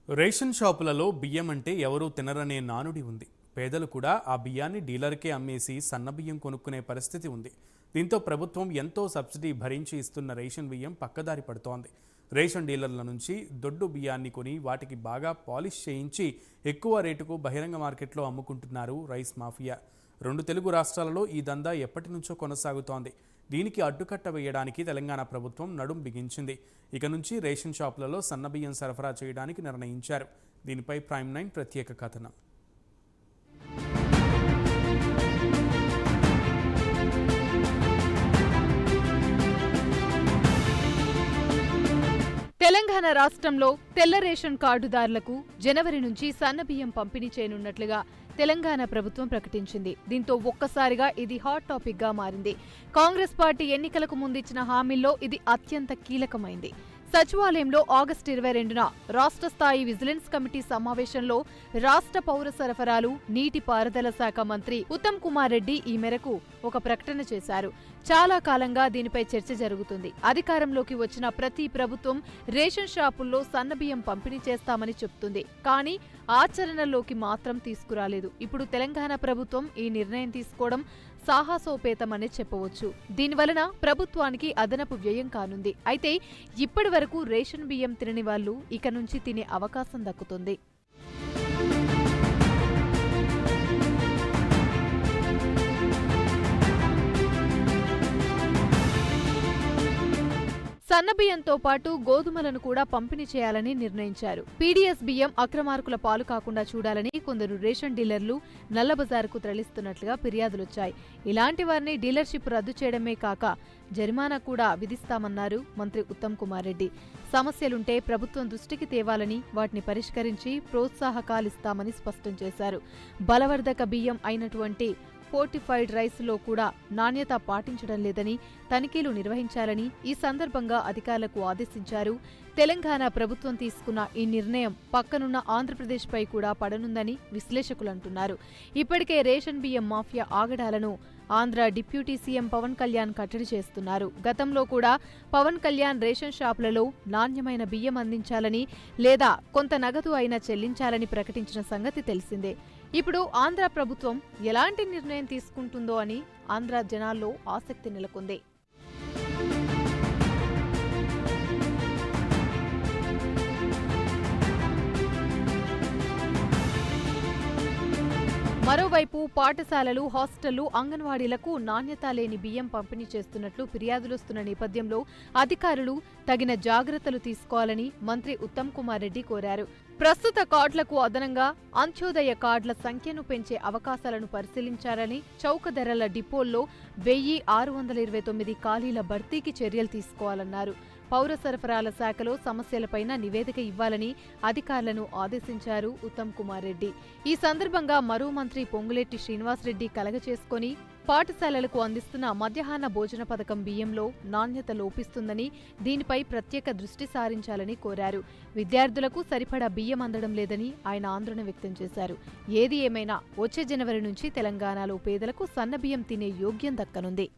Ration షాపులలో బియ్యం అంటే ఎవరూ తినరనే నానుడి ఉంది. పేదలు కూడా ఆ బియ్యాన్ని డీలర్కే అమ్మేసి సన్నబియ్యం కొనుక్కునే పరిస్థితి ఉంది. దీంతో ప్రభుత్వం ఎంతో సబ్సిడీ భరించి ఇస్తున్న రేషన్ బియ్యం పక్కదారి పడుతోంది. రేషన్ డీలర్ల నుంచి దొడ్డు బియ్యాన్ని కొని వాటికి బాగా పాలిష్ చేయించి ఎక్కువ రేటుకు బహిరంగ మార్కెట్లో అమ్ముకుంటున్నారు రైస్ మాఫియా. 2 తెలుగు రాష్ట్రాలలో ఈ దందా ఎప్పటి నుంచో కొనసాగుతోంది. దీనికి అడ్డుకట్ట వేయడానికి తెలంగాణ ప్రభుత్వం నడుం బిగించింది. ఇక నుంచి రేషన్ షాపులలో సన్నబియ్యం సరఫరా చేయడానికి నిర్ణయించారు. దీనిపై ప్రైమ్9 ప్రత్యేక కథనం. తెలంగాణ రాష్ట్రంలో తెల్ల రేషన్ కార్డుదారులకు జనవరి నుంచి సన్నబియ్యం పంపిణీ చేయనున్నట్లుగా తెలంగాణ ప్రభుత్వం ప్రకటించింది. దీంతో ఒక్కసారిగా ఇది హాట్ టాపిక్ గా మారింది. కాంగ్రెస్ పార్టీ ఎన్నికలకు ముందిచ్చిన హామీల్లో ఇది అత్యంత కీలకమైంది. సచివాలయంలో ఆగస్టు 22న రాష్ట్ర స్థాయి విజిలెన్స్ కమిటీ సమావేశంలో రాష్ట్ర పౌర సరఫరాలు, నీటిపారుదల శాఖ మంత్రి ఉత్తమ్ కుమార్ రెడ్డి ఈ మేరకు ఒక ప్రకటన చేశారు. చాలా కాలంగా దీనిపై చర్చ జరుగుతుంది. అధికారంలోకి వచ్చిన ప్రతి ప్రభుత్వం రేషన్ షాపుల్లో సన్నబియ్యం పంపిణీ చేస్తామని చెప్తుంది. కానీ ఆచరణలోకి మాత్రం తీసుకురాలేదు. ఇప్పుడు తెలంగాణ ప్రభుత్వం ఈ నిర్ణయం తీసుకోవడం సాహసోపేతమనే చెప్పవచ్చు. దీనివలన ప్రభుత్వానికి అదనపు వ్యయం కానుంది. అయితే ఇప్పటి వరకు రేషన్ బియ్యం తినని వాళ్లు ఇక నుంచి తినే అవకాశం దక్కుతుంది. సన్నబియ్యంతో పాటు గోధుమలను కూడా పంపిణీ చేయాలని నిర్ణయించారు. పీడీఎస్ బియ్యం అక్రమార్కుల పాలు కాకుండా చూడాలని కొందరు రేషన్ డీలర్లు నల్లబజారుకు తరలిస్తున్నట్లుగా ఫిర్యాదులొచ్చాయి. ఇలాంటి వారిని డీలర్షిప్ రద్దు చేయడమే కాక జరిమానా కూడా విధిస్తామన్నారు మంత్రి ఉత్తమ్ కుమార్ రెడ్డి. సమస్యలుంటే ప్రభుత్వం దృష్టికి తేవాలని, వాటిని పరిష్కరించి ప్రోత్సాహకాలిస్తామని స్పష్టం చేశారు. బలవర్ధక బియ్యం అయినటువంటి ఫోర్టిఫైడ్ రైస్లో కూడా నాణ్యత పాటించడం లేదని తనిఖీలు నిర్వహించాలని ఈ సందర్భంగా అధికారులకు ఆదేశించారు. తెలంగాణ ప్రభుత్వం తీసుకున్న ఈ నిర్ణయం పక్కనున్న ఆంధ్రప్రదేశ్పై కూడా పడనుందని విశ్లేషకులంటున్నారు. ఇప్పటికే రేషన్ బియ్యం మాఫియా ఆగడాలను ఆంధ్ర డిప్యూటీ సీఎం పవన్ కళ్యాణ్ కట్టడి చేస్తున్నారు. గతంలో కూడా పవన్ కళ్యాణ్ రేషన్ షాపులలో నాణ్యమైన బియ్యం అందించాలని లేదా కొంత నగదు అయినా చెల్లించాలని ప్రకటించిన సంగతి తెలిసిందే. ఇప్పుడు ఆంధ్ర ప్రభుత్వం ఎలాంటి నిర్ణయం తీసుకుంటుందో అని ఆంధ్ర జనాల్లో ఆసక్తి నెలకొంది. మరోవైపు పాఠశాలలు, హాస్టళ్లు, అంగన్వాడీలకు నాణ్యత లేని బియ్యం పంపిణీ చేస్తున్నట్లు ఫిర్యాదులొస్తున్న నేపథ్యంలో అధికారులు తగిన జాగ్రత్తలు తీసుకోవాలని మంత్రి ఉత్తమ్ కుమార్ రెడ్డి కోరారు. ప్రస్తుత కార్డులకు అదనంగా అంత్యోదయ కార్డుల సంఖ్యను పెంచే అవకాశాలను పరిశీలించాలని, చౌక ధరల డిపోల్లో 1629 ఖాళీల భర్తీకి చర్యలు తీసుకోవాలన్నారు. పౌర సరఫరాల శాఖలో సమస్యలపైన నివేదిక ఇవ్వాలని అధికారులను ఆదేశించారు ఉత్తమ్ కుమార్ రెడ్డి. ఈ సందర్భంగా మరో మంత్రి పొంగులేటి శ్రీనివాసరెడ్డి కలగచేసుకుని పాఠశాలలకు అందిస్తున్న మధ్యాహ్న భోజన పథకం బియ్యంలో నాణ్యత లోపిస్తుందని, దీనిపై ప్రత్యేక దృష్టి సారించాలని కోరారు. విద్యార్థులకు సరిపడా బియ్యం అందడం లేదని ఆయన ఆందోళన వ్యక్తం చేశారు. ఏది ఏమైనా వచ్చే జనవరి నుంచి తెలంగాణలో పేదలకు సన్నబియ్యం తినే యోగ్యం దక్కనుంది.